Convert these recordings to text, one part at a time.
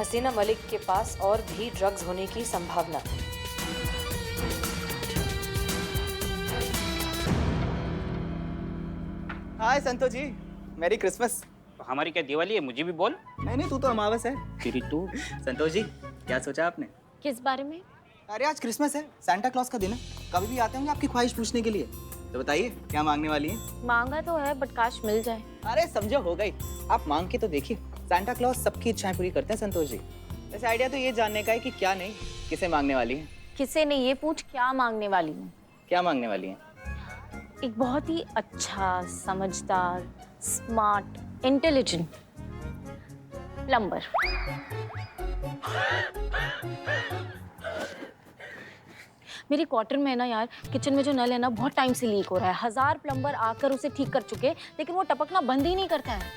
हसीना मलिक के पास और भी ड्रग्स होने की संभावना। हाय संतो जी, मेरी क्रिसमस। हमारी क्या दिवाली है? मुझे भी बोल। नहीं, तू तो अमावस है। तेरी तू। संतोष जी, क्या सोचा आपने? किस बारे में? अरे आज क्रिसमस है, सांता क्लॉज का दिन है। कभी भी आते होंगे आपकी ख्वाहिश पूछने के लिए। तो बताइए क्या मांगने वाली हैं? मांगा तो है बट काश मिल जाए। अरे समझो, हो गई। आप मांग के तो देखिए, सांता क्लॉज सबकी इच्छाएं पूरी करते हैं संतोष जी। वैसे आइडिया तो ये जानने का है कि क्या नहीं, किसे मांगने वाली हैं? किसे नहीं, ये पूछ क्या मांगने वाली हूँ। क्या मांगने वाली हैं? एक बहुत ही अच्छा, समझदार, स्मार्ट, इंटेलिजेंट प्लम्बर। मेरी क्वार्टर में ना यार, किचन में जो नल है ना बहुत टाइम से लीक हो रहा है। 1000 प्लम्बर आकर उसे ठीक कर चुके, लेकिन वो टपकना बंद ही नहीं करता है।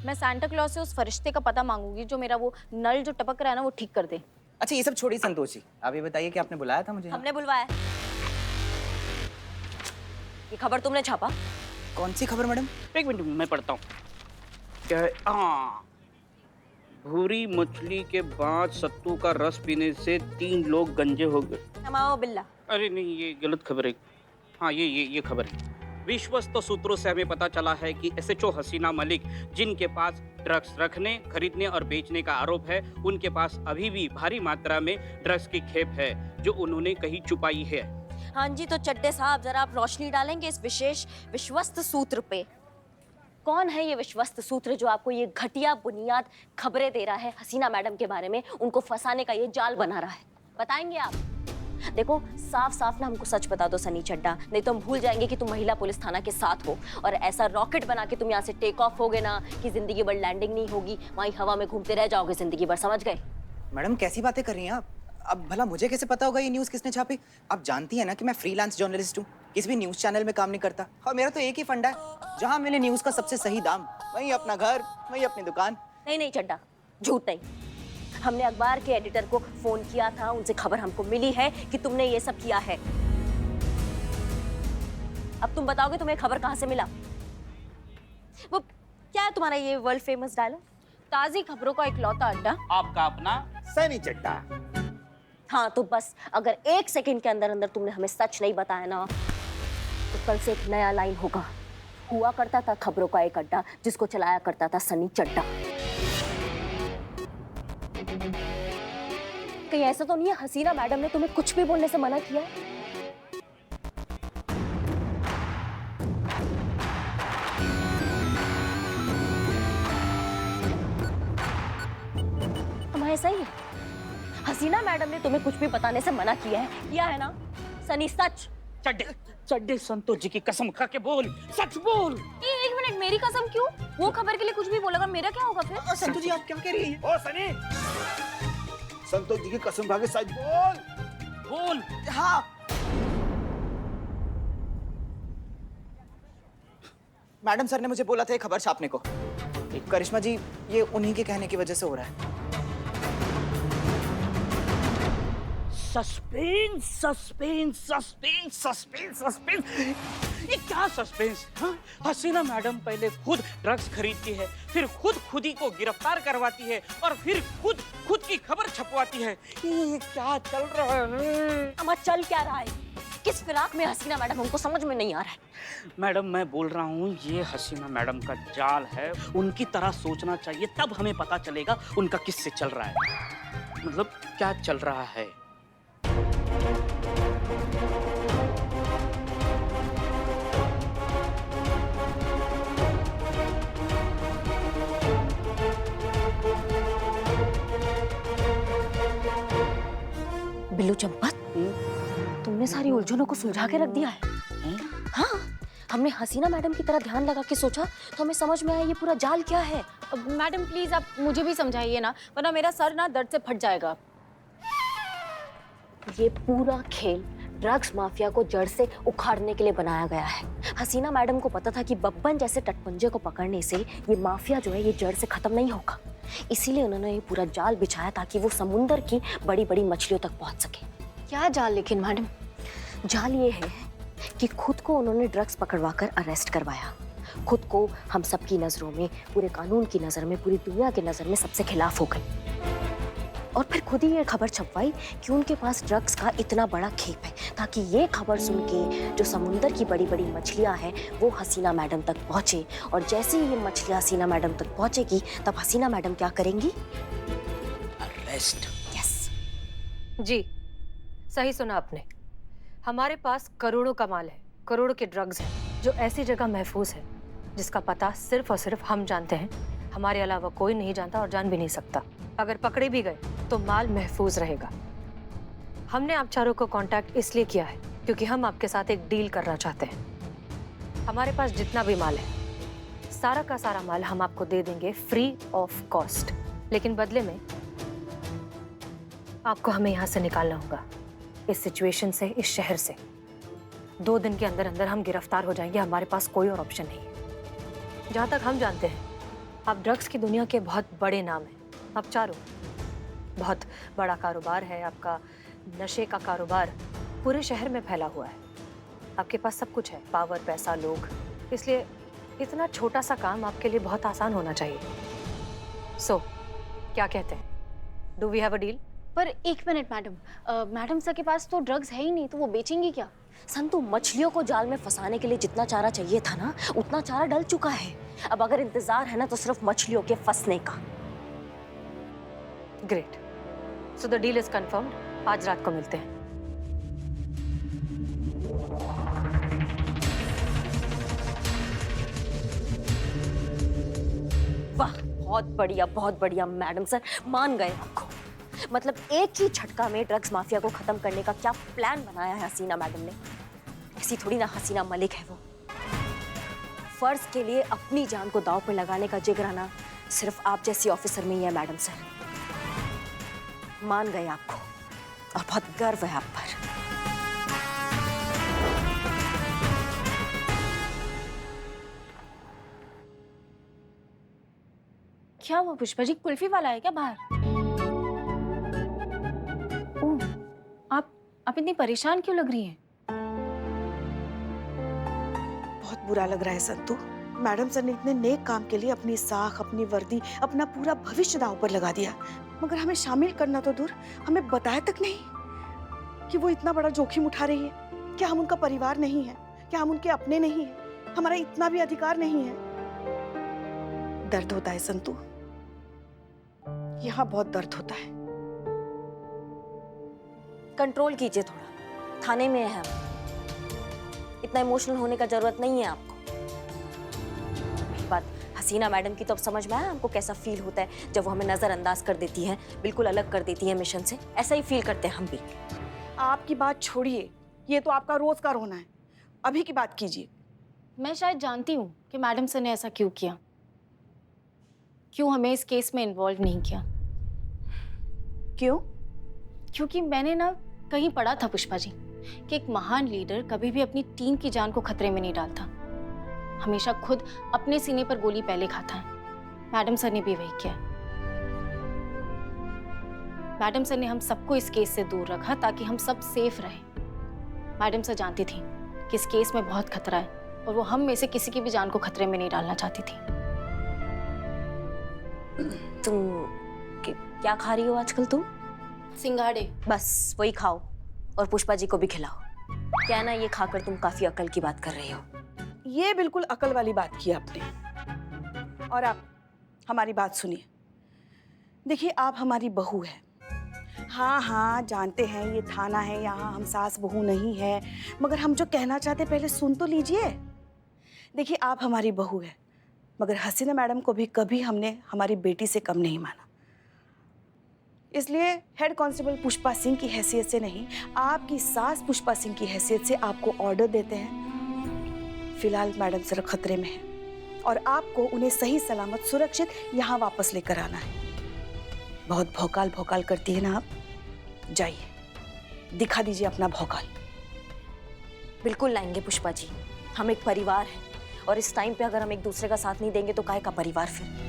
मैं सांता क्लॉज से उस फरिश्ते का पता मांगूंगी जो मेरा वो नल जो टपक रहा है ना वो ठीक कर दे। अच्छा ये सब छोड़िए संतोष जी, आप ये बताइए कि आपने बुलाया था मुझे? हमने बुलवाया। ये खबर तुमने छापा? कौन सी खबर मैडम? एक मिनट मैं पढ़ता हूँ। क्या है? हाँ, भूरी मछली के बाद सत्तू का रस पीने से 3 लोग गंजे हो गए। हमाओ बिल्ला। अरे नहीं, ये गलत खबर है। हाँ, ये खबर है। विश्वस्त सूत्रों से हमें पता चला है कि एसएचओ हसीना मलिक, जिनके पास ड्रग्स रखने, खरीदने और बेचने का आरोप है, उनके पास अभी भी भारी मात्रा में ड्रग्स की खेप है जो उन्होंने कहीं छुपाई है। हाँ जी, तो चड्डे साहब जरा आप रोशनी डालेंगे इस विशेष विश्वस्त सूत्र पे। कौन है ये विश्वस्त सूत्र जो आपको ये घटिया बुनियाद खबरें दे रहा है हसीना मैडम के बारे में, उनको फंसाने का ये जाल बना रहा है? बताएंगे आप? देखो साफ साफ ना हमको सच बता दो सनी चड्डा, नहीं तो हम भूल जाएंगे कि तुम महिला पुलिस थाना के साथ हो। और ऐसा रॉकेट बना के तुम यहाँ से टेक ऑफ होगे ना कि जिंदगी भर लैंडिंग नहीं होगी, वहीं हवा में घूमते रह जाओगे जिंदगी भर, समझ गए? मैडम कैसी बातें कर रही हैं आप? अब भला मुझे कैसे पता होगा ये न्यूज़ किसने छापी? आप जानती हैं ना कि मैं फ्रीलांस जर्नलिस्ट हूँ, किसी भी न्यूज़ चैनल में काम नहीं करता। और मेरा तो एक ही फंडा है, जहाँ मिले न्यूज़ का सबसे सही दाम, वहीं अपना घर, वहीं अपनी दुकान। नहीं चड्डा, झूठ नहीं। हमने अखबार के एडिटर को फोन किया था, उनसे खबर हमको मिली है कि तुमने ये सब किया है। अब तुम बताओगे तुम्हें खबर कहाँ से मिला? वो क्या है तुम्हारा ये वर्ल्ड फेमस डायलॉग? ताज़ी खबरों का इकलौता अड्डा आपका अपना सनी चड्डा। हाँ तो बस, अगर 1 सेकंड के अंदर अंदर तुमने हमें सच नहीं बताया ना, तो कल से एक नया लाइन होगा। हुआ करता था खबरों का एक अड्डा जिसको चलाया करता था सनी चड्डा। कहीं ऐसा तो नहीं है हसीना मैडम ने तुम्हें कुछ भी बोलने से मना किया है? तुम्हारा ऐसा ही है? हसीना मैडम ने तुम्हें कुछ भी बताने से मना किया है ना सनी? सच। चड्डे संतोष जी की कसम खा के बोल, सच बोल। एक मिनट, मेरी कसम क्यों? वो खबर के लिए कुछ भी बोलेगा, मेरा क्या होगा फिर? संतु जी आप क्या कह रही हैं? ओ सनी, संतोष जी की कसम खा के सच बोल। बोल। हाँ। मैडम सर ने मुझे बोला था ये खबर छापने को। करिश्मा जी, ये उन्हीं के कहने की वजह से हो रहा है। Suspense suspense suspense suspense suspense, ये क्या सस्पेंस? हाँ, हसीना मैडम पहले खुद ड्रग्स खरीदती है, फिर खुद ही को गिरफ्तार करवाती है और फिर खुद की खबर छपवाती है। ये क्या चल रहा है? अम्मा चल क्या रहा है? किस फिराक में हसीना मैडम, हमको समझ में नहीं आ रहा है। मैडम मैं बोल रहा हूँ ये हसीना मैडम का जाल है। उनकी तरह सोचना चाहिए, तब हमें पता चलेगा उनका किससे चल रहा है, मतलब क्या चल रहा है। बिल्लू चंपत, तुमने सारी उलझनों को सुलझा के रख दिया है। हाँ, हमने हसीना मैडम की तरह ध्यान लगा के सोचा तो हमें समझ में आया ये पूरा जाल क्या है। मैडम प्लीज आप मुझे भी समझाइए ना, वरना मेरा सर ना दर्द से फट जाएगा। ये पूरा खेल ड्रग्स माफिया को जड़ से उखाड़ने के लिए बनाया गया है। हसीना मैडम को पता था कि बब्बन जैसे टटपुंजे को पकड़ने से ये माफिया जो है ये जड़ से खत्म नहीं होगा, इसीलिए उन्होंने ये पूरा जाल बिछाया ताकि वो समुंदर की बड़ी बड़ी मछलियों तक पहुंच सके। क्या जाल? लेकिन मैडम जाल ये है कि खुद को उन्होंने ड्रग्स पकड़वाकर अरेस्ट करवाया, खुद को हम सबकी नज़रों में, पूरे कानून की नज़र में, पूरी दुनिया की नज़र में सबसे खिलाफ हो गई। और फिर खुद ही ये खबर छपवाई कि उनके पास ड्रग्स का इतना बड़ा खेप है, ताकि ये खबर सुन के जो समुंदर की बड़ी बड़ी मछलियां हैं वो हसीना मैडम तक पहुंचे। और जैसे ही ये मछलियां हसीना मैडम तक पहुंचेगी तब हसीना मैडम क्या करेंगी? अरेस्ट। यस। जी, सही सुना आपने। हमारे पास करोड़ों का माल है, करोड़ों के ड्रग्स हैं जो ऐसी जगह महफूज है जिसका पता सिर्फ और सिर्फ हम जानते हैं, हमारे अलावा कोई नहीं जानता और जान भी नहीं सकता। अगर पकड़े भी गए तो माल महफूज रहेगा। हमने आप चारों को कांटेक्ट इसलिए किया है क्योंकि हम आपके साथ एक डील करना चाहते हैं। हमारे पास जितना भी माल है, सारा का सारा माल हम आपको दे देंगे फ्री ऑफ कॉस्ट, लेकिन बदले में आपको हमें यहाँ से निकालना होगा, इस सिचुएशन से, इस शहर से। 2 दिन के अंदर अंदर हम गिरफ्तार हो जाएंगे, हमारे पास कोई और ऑप्शन नहीं है। जहाँ तक हम जानते हैं, आप ड्रग्स की दुनिया के बहुत बड़े नाम हैं। आप चारों, बहुत बड़ा कारोबार है आपका, नशे का कारोबार पूरे शहर में फैला हुआ है। आपके पास सब कुछ है, पावर, पैसा, लोग। इसलिए इतना छोटा सा काम आपके लिए बहुत आसान होना चाहिए। सो क्या कहते हैं, do we have a deal? पर एक मिनट मैडम, मैडम सर के पास तो ड्रग्स है ही नहीं, तो वो बेचेंगी क्या? संतु, मछलियों को जाल में फंसाने के लिए जितना चारा चाहिए था ना, उतना चारा डल चुका है। अब अगर इंतजार है ना तो सिर्फ मछलियों के फंसने का। Great, so the deal is confirmed. आज रात को मिलते हैं। वाह, बहुत बढ़िया मैडम सर, मान गए आपको। मतलब एक ही झटका में ड्रग्स माफिया को खत्म करने का क्या प्लान बनाया है हसीना मैडम ने। ऐसी थोड़ी ना हसीना मलिक है वो। फर्ज के लिए अपनी जान को दांव पर लगाने का जिगराना सिर्फ आप जैसी ऑफिसर में ही है मैडम सर। मान गए आपको और बहुत गर्व है आप पर। क्या हुआ पुष्पा जी, कुल्फी वाला है क्या बाहर? ओह, आप इतनी परेशान क्यों लग रही हैं? बहुत बुरा लग रहा है संतू। मैडम सर ने इतने नेक काम के लिए अपनी साख, अपनी वर्दी, अपना पूरा भविष्य दांव पर लगा दिया, मगर हमें शामिल करना तो दूर, हमें बताया तक नहीं कि वो इतना बड़ा जोखिम उठा रही है। क्या हम उनका परिवार नहीं है? क्या हम उनके अपने नहीं है? हमारा इतना भी अधिकार नहीं है? दर्द होता है संतू, यहाँ बहुत दर्द होता है। कंट्रोल कीजिए थोड़ा, थाने में है हम। इतना इमोशनल होने का जरूरत नहीं है आपको। बात हसीना मैडम की तो अब समझ में आया हमको कैसा फील होता है जब वो हमें नजरअंदाज कर देती है, बिल्कुल अलग कर देती है मिशन से। ऐसा ही फील करते हैं हम भी। आपकी बात छोड़िए, ये तो आपका रोज का रोना है। अभी की बात कीजिए। मैं शायद जानती हूँ कि मैडम सर ने ऐसा क्यों किया, क्यों हमें इस केस में इन्वॉल्व नहीं किया। क्यों? क्योंकि मैंने ना कहीं पढ़ा था पुष्पा जी कि एक महान लीडर कभी भी अपनी टीम की जान को खतरे में नहीं डालता, हमेशा खुद अपने सीने पर गोली पहले खाता है। मैडम सर ने भी वही किया। मैडम सर ने हम सबको इस केस से दूर रखा ताकि हम सब सेफ रहें। मैडम सर जानती थी कि इस केस में बहुत खतरा है और वो हम में से किसी की भी जान को खतरे में नहीं डालना चाहती थी। तुम क्या खा रही हो आजकल तुम? सिंघाड़े। बस वही खाओ और पुष्पा जी को भी खिलाओ। क्या ना, ये खाकर तुम काफी अकल की बात कर रही हो। ये बिल्कुल अकल वाली बात की आपने। और आप हमारी बात सुनिए। देखिए, आप हमारी बहू है। हाँ, जानते हैं ये थाना है, यहाँ हम सास बहू नहीं है, मगर हम जो कहना चाहते पहले सुन तो लीजिए। देखिए, आप हमारी बहू है, मगर हसीना मैडम को भी कभी हमने हमारी बेटी से कम नहीं माना। इसलिए हेड कांस्टेबल पुष्पा सिंह की हैसियत से नहीं, आपकी सास पुष्पा सिंह की हैसियत से आपको ऑर्डर देते हैं। फिलहाल मैडम सर खतरे में है और आपको उन्हें सही सलामत सुरक्षित यहाँ वापस लेकर आना है। बहुत भौकाल करती है ना आप, जाइए दिखा दीजिए अपना भौकाल। बिल्कुल लाएंगे पुष्पा जी, हम एक परिवार हैं और इस टाइम पे अगर हम एक दूसरे का साथ नहीं देंगे तो काहे का परिवार फिर।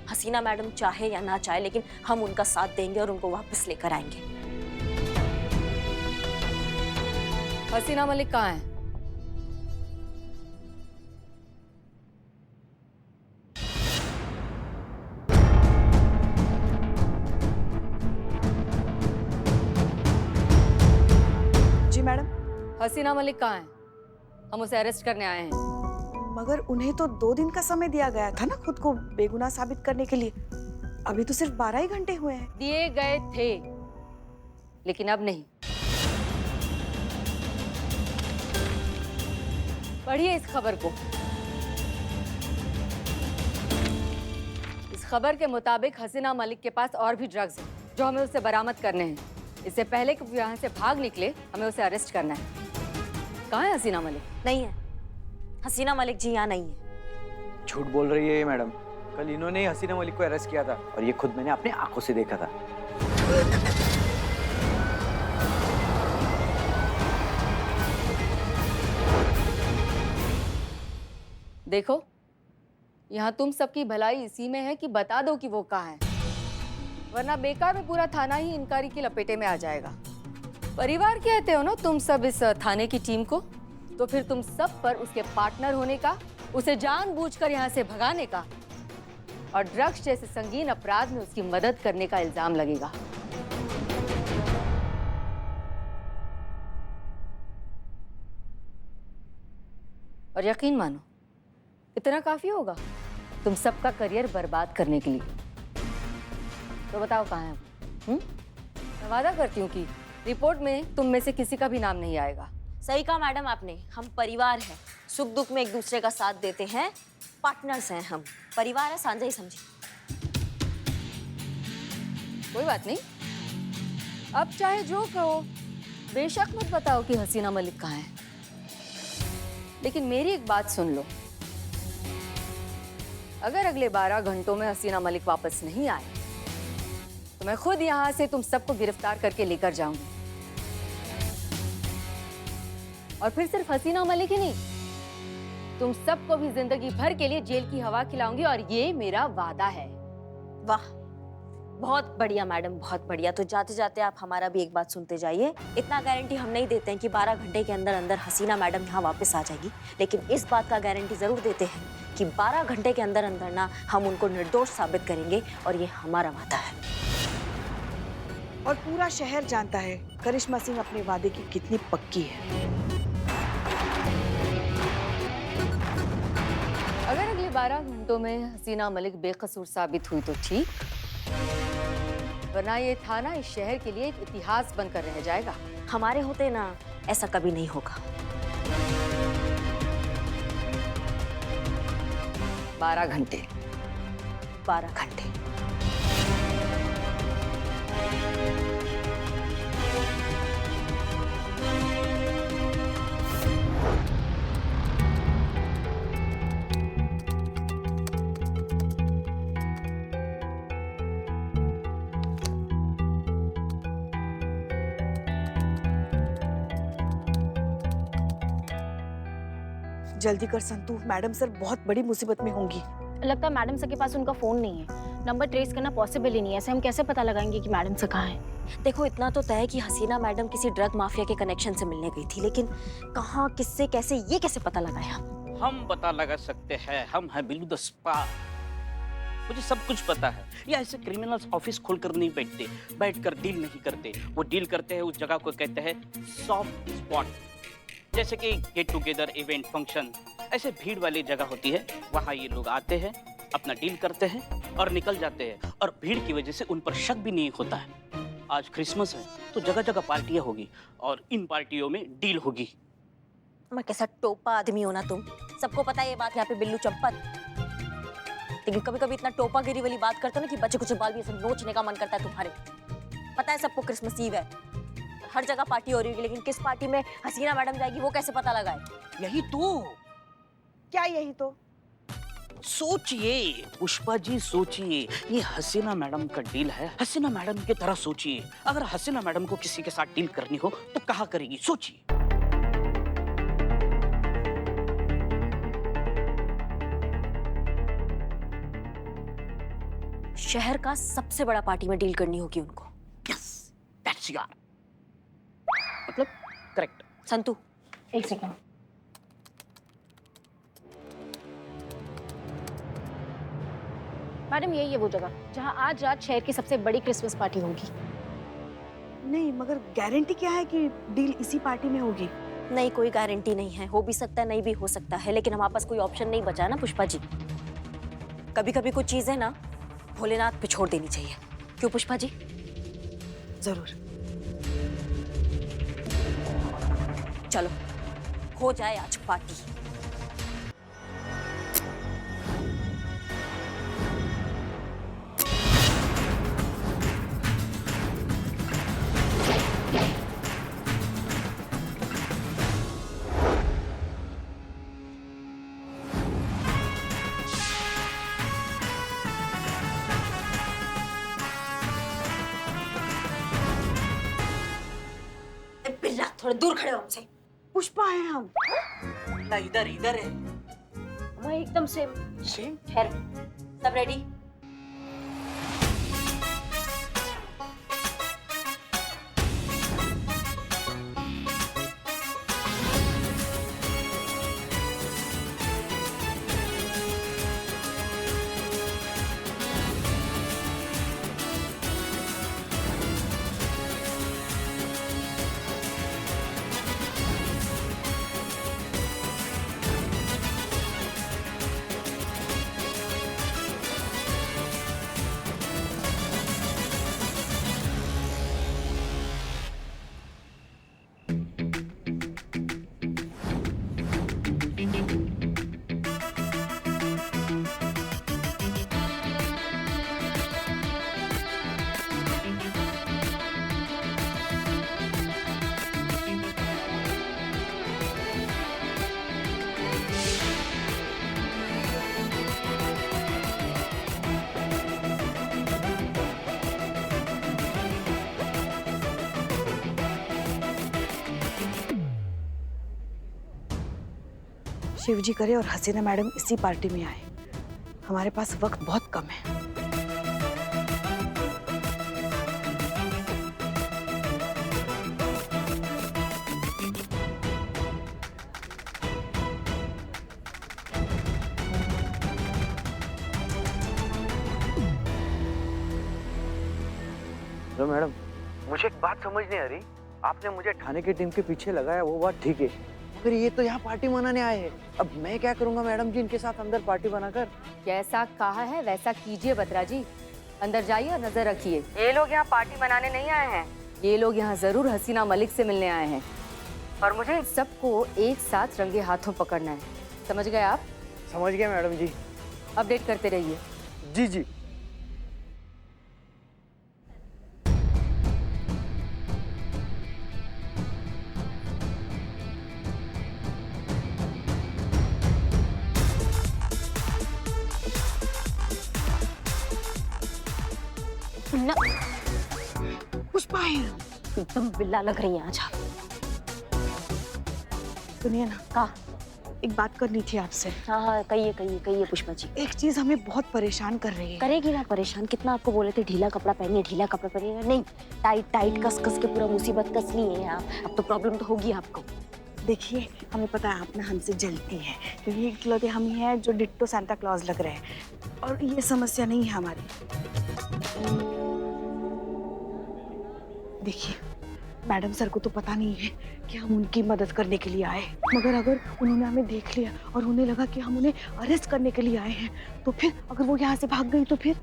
हसीना मैडम चाहे या ना चाहे, लेकिन हम उनका साथ देंगे और उनको वापस लेकर आएंगे। हसीना मलिक कहाँ है? मैडम। हसीना मलिक कहाँ है? हम उसे अरेस्ट करने आए हैं। मगर उन्हें तो 2 दिन का समय दिया गया था ना खुद को बेगुनाह साबित करने के लिए। अभी तो सिर्फ 12 ही घंटे हुए हैं। दिए गए थे, लेकिन अब नहीं। पढ़िए इस खबर को। इस खबर के मुताबिक हसीना मलिक के पास और भी ड्रग्स हैं जो हमें उसे बरामद करने हैं। इससे पहले कि वो यहाँ से भाग निकले, हमें उसे अरेस्ट करना है। कहाँ है हसीना मलिक? नहीं है, हसीना मलिक जी यहाँ नहीं है। झूठ बोल रही है ये मैडम। कल इन्होंने ही हसीना मलिक को अरेस्ट किया था और ये खुद मैंने अपनी आंखों से देखा था। देखो, यहाँ तुम सबकी भलाई इसी में है कि बता दो कि वो कहाँ है, वरना बेकार में पूरा थाना ही इंक्वायरी की लपेटे में आ जाएगा। परिवार कहते हो ना तुम सब इस थाने की टीम को, तो फिर तुम सब पर उसके पार्टनर होने का, उसे जानबूझकर यहाँ से भगाने का और ड्रग्स जैसे संगीन अपराध में उसकी मदद करने का इल्जाम लगेगा। और यकीन मानो, इतना काफी होगा तुम सबका करियर बर्बाद करने के लिए। तो बताओ कहाँ है वो? मैं वादा करती हूँ कि रिपोर्ट में तुम में से किसी का भी नाम नहीं आएगा। सही कहा मैडम आपने, हम परिवार हैं, सुख दुख में एक दूसरे का साथ देते हैं, पार्टनर्स हैं हम। परिवार है, साझा ही समझिए। कोई बात नहीं, अब चाहे जो कहो, बेशक मत बताओ कि हसीना मलिक कहाँ है। लेकिन मेरी एक बात सुन लो, अगर अगले 12 घंटों में हसीना मलिक वापस नहीं आए तो मैं खुद यहाँ से तुम सबको गिरफ्तार करके लेकर जाऊंगी। और फिर सिर्फ हसीना मलिक ही नहीं, तुम सबको भी जिंदगी भर के लिए जेल की हवा खिलाऊंगी, और ये मेरा वादा है। वाह, बहुत बढ़िया मैडम, बहुत बढ़िया। तो जाते जाते आप हमारा भी एक बात सुनते जाइए। इतना गारंटी हम नहीं देते हैं कि 12 घंटे के अंदर अंदर हसीना मैडम यहाँ वापस आ जाएगी, लेकिन इस बात का गारंटी जरूर देते हैं कि 12 घंटे के अंदर अंदर ना हम उनको निर्दोष साबित करेंगे, और ये हमारा वादा है। और पूरा शहर जानता है करिश्मा सिंह अपने वादे की कितनी पक्की है। अगर अगले 12 घंटों में हसीना मलिक बेकसूर साबित हुई तो ठीक, वरना ये थाना इस शहर के लिए एक इतिहास बनकर रह जाएगा। हमारे होते ना ऐसा कभी नहीं होगा। 12 घंटे। 12 घंटे। जल्दी कर संतू, मैडम सर बहुत बड़ी मुसीबत में होंगी। लगता है मैडम सर के पास उनका फोन नहीं है, नंबर ट्रेस करना पॉसिबल ही नहीं है। ऐसे हम कैसे पता लगाएंगे कि मैडम सर कहाँ है? देखो, इतना तो तय है कि हसीना मैडम किसी ड्रग माफिया के कनेक्शन से मिलने गई थी, लेकिन कहाँ, किससे, कैसे, ये कैसे पता लगाया? हम पता लगा सकते हैं। हम हैं बिल्लू द स्पा। मुझे सब कुछ पता है। ये ऐसे क्रिमिनल्स ऑफिस खोलकर नहीं बैठते, बैठकर डील नहीं करते। वो डील करते हैं, उस जगह को कहते हैं सॉफ्ट स्पॉट। जैसे कि गेट टुगेदर, इवेंट, फंक्शन, ऐसे भीड़ वाली जगह होती है, वहाँ ये लोग आते हैं, अपना डील करते हैं और निकल जाते हैं, और भीड़ की वजह से उन पर शक भी नहीं होता है। आज क्रिसमस है तो जगह जगह पार्टियां होगी, और इन पार्टियों में डील होगी। मैं कैसा टोपा आदमी हो ना तुम, सबको पता है ये बात यहाँ पे बिल्लू चंपत। लेकिन कभी कभी इतना टोपागिरी वाली बात करते हो ना कि बच्चे कुछ बाल भी ऐसे नोचने का मन करता है तुम्हारे। पता है सबको क्रिसमस ईव है, हर जगह पार्टी हो रही है, लेकिन किस पार्टी में हसीना मैडम जाएगी वो कैसे पता लगाए? यही तो। क्या यही तो? सोचिए पुष्पा जी, सोचिए, ये हसीना मैडम का डील है। हसीना मैडम की तरह सोचिए, अगर हसीना मैडम को किसी के साथ डील करनी हो तो कहाँ करेगी? सोचिए। शहर का सबसे बड़ा पार्टी में डील करनी होगी उनको। यस, दैट्स योर, मतलब करेक्ट। संतू, एक सेकंड। मैडम, यही है वो जगह जहां आज रात शहर की सबसे बड़ी क्रिसमस पार्टी होगी। नहीं, मगर गारंटी क्या है कि डील इसी पार्टी में होगी? नहीं, कोई गारंटी नहीं है। हो भी सकता है, नहीं भी हो सकता है, लेकिन हमारे पास कोई ऑप्शन नहीं बचा है ना पुष्पा जी। कभी कभी कुछ चीजें ना भोलेनाथ पे छोड़ देनी चाहिए। क्यों पुष्पा जी? जरूर। चलो हो जाए आज पार्टी। बिल्ला थोड़ा दूर खड़े हो हमसे। पुष्पा है हम। इधर इधर है। मैं एकदम सेम। ठहर, सब रेडी? शिवजी करे और हसीना मैडम इसी पार्टी में आए। हमारे पास वक्त बहुत कम है। तो मैडम, मुझे एक बात समझ नहीं आ रही। आपने मुझे थाने की टीम के पीछे लगाया, वो बात ठीक है, मगर ये तो यहाँ पार्टी मनाने आए हैं। अब मैं क्या करूँगा मैडम जी इनके साथ अंदर पार्टी बनाकर? जैसा कहा है वैसा कीजिए बत्रा जी। अंदर जाइए और नजर रखिए। ये लोग यहाँ पार्टी मनाने नहीं आए हैं, ये लोग यहाँ जरूर हसीना मलिक से मिलने आए हैं और मुझे सबको एक साथ रंगे हाथों पकड़ना है। समझ गए आप? समझ गया मैडम जी। अपडेट करते रहिए। जी जी। ना पुष्पा है। एकदम बिल्ला लग रही है आज आप। सुनिए ना, का एक बात करनी थी आपसे। हाँ हाँ, कहिए कहिए कहिए पुष्पा जी। एक चीज हमें बहुत परेशान कर रही है। करेगी ना परेशान। कितना आपको बोले थे ढीला कपड़ा पहनिए, ढीला कपड़ा पहनिए, नहीं, टाइट टाइट कस कस के पूरा मुसीबत कस लिए हैं आप। अब तो प्रॉब्लम तो होगी आपको। देखिए, हमें पता है आप ना हमसे जलती है, क्योंकि इकलौते हम ही हैं जो डिट्टो सांता क्लॉज लग रहे हैं, और ये समस्या नहीं है हमारी। देखिए, मैडम सर को तो पता नहीं है कि हम उनकी मदद करने के लिए आए, मगर अगर उन्होंने हमें देख लिया और उन्हें लगा कि हम उन्हें अरेस्ट करने के लिए आए हैं, तो फिर अगर वो यहाँ से भाग गई तो फिर?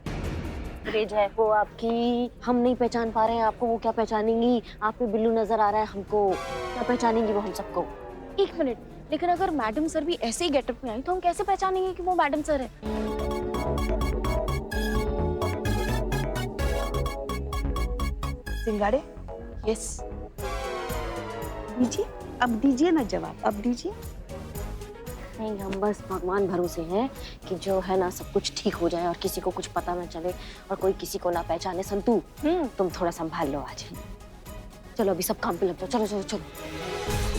रेज है वो आपकी, हम नहीं पहचान पा रहे हैं आपको, वो क्या पहचानेंगी? आप पे बिल्लू नजर आ रहा है हमको, क्या पहचानेंगी वो हम सबको? एक मिनट, लेकिन अगर मैडम सर भी ऐसे ही गेटअप में आई तो हम कैसे पहचानेंगे कि वो मैडम सर है? सिंगाड़े, यस। दीजिए, अब दीजिए ना जवाब, अब दीजिए। नहीं, हम बस भगवान भरोसे हैं कि जो है ना सब कुछ ठीक हो जाए और किसी को कुछ पता ना चले और कोई किसी को ना पहचाने। संतू, तुम थोड़ा संभाल लो आज। चलो अभी सब काम पे लग जाओ। चलो चलो चलो।